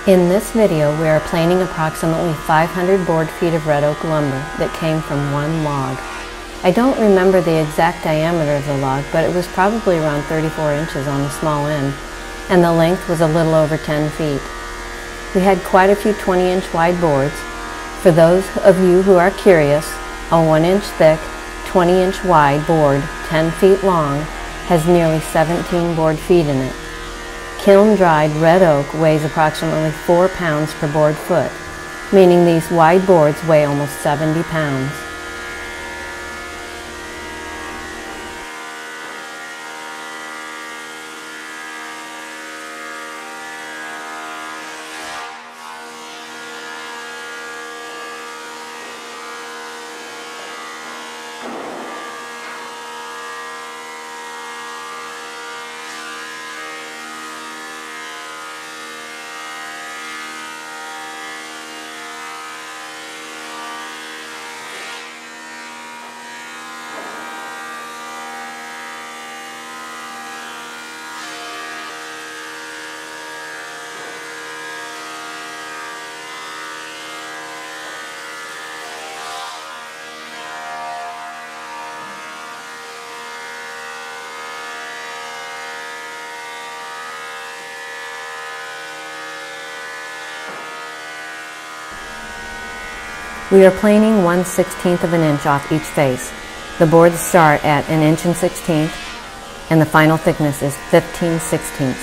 In this video, we are planing approximately 500 board feet of red oak lumber that came from one log. I don't remember the exact diameter of the log, but it was probably around 34 inches on the small end, and the length was a little over 10 feet. We had quite a few 20-inch wide boards. For those of you who are curious, a 1-inch thick, 20-inch wide board, 10 feet long, has nearly 17 board feet in it. Kiln-dried red oak weighs approximately 4 pounds per board foot, meaning these wide boards weigh almost 70 pounds. We are planing 1/16 of an inch off each face. The boards start at 1 1/16 inches, and the final thickness is 15/16.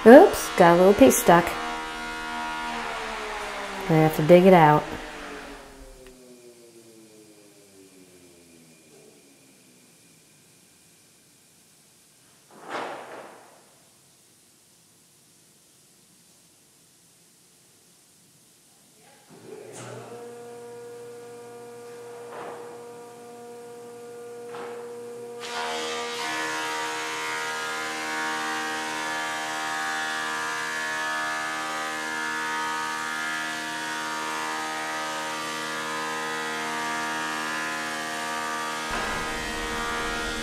Oops, got a little piece stuck. I have to dig it out.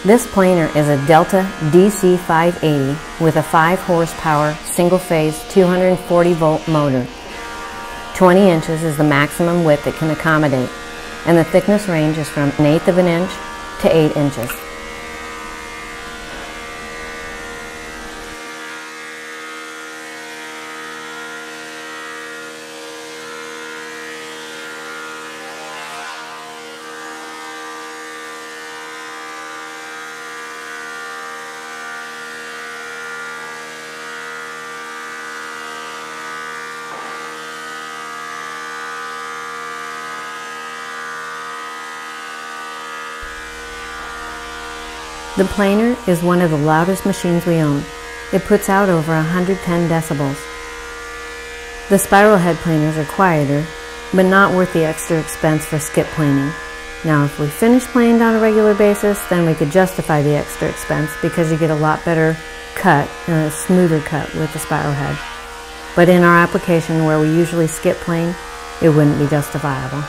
This planer is a Delta DC 580 with a 5 horsepower single-phase 240 volt motor. 20 inches is the maximum width it can accommodate, and the thickness range is from 1/8 of an inch to 8 inches. The planer is one of the loudest machines we own. It puts out over 110 decibels. The spiral head planers are quieter, but not worth the extra expense for skip planing. Now, if we finish planing on a regular basis, then we could justify the extra expense because you get a lot better cut and a smoother cut with the spiral head. But in our application where we usually skip plane, it wouldn't be justifiable.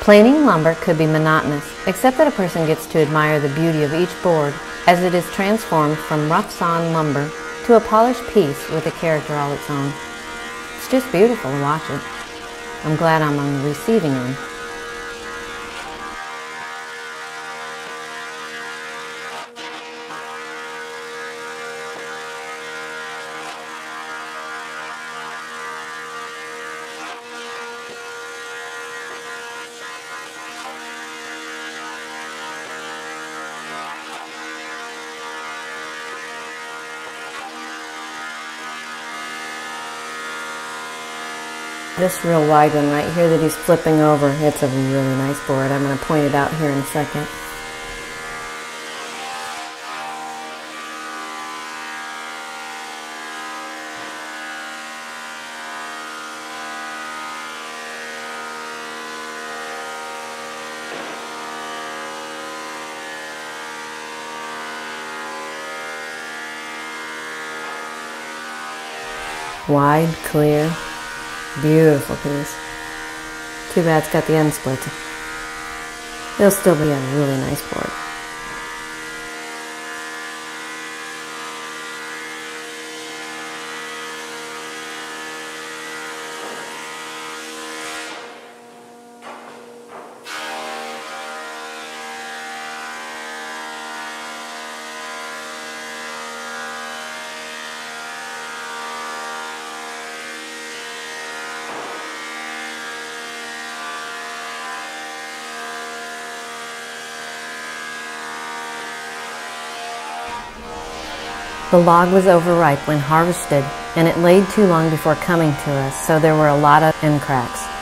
Planing lumber could be monotonous, except that a person gets to admire the beauty of each board as it is transformed from rough-sawn lumber to a polished piece with a character all its own. It's just beautiful to watch it. I'm glad I'm on the receiving end. This real wide one right here that he's flipping over, it's a really nice board. I'm going to point it out here in a second. Wide, clear. Beautiful piece. Too bad it's got the end splits. It'll still be a really nice board. The log was overripe when harvested, and it laid too long before coming to us, so there were a lot of end cracks.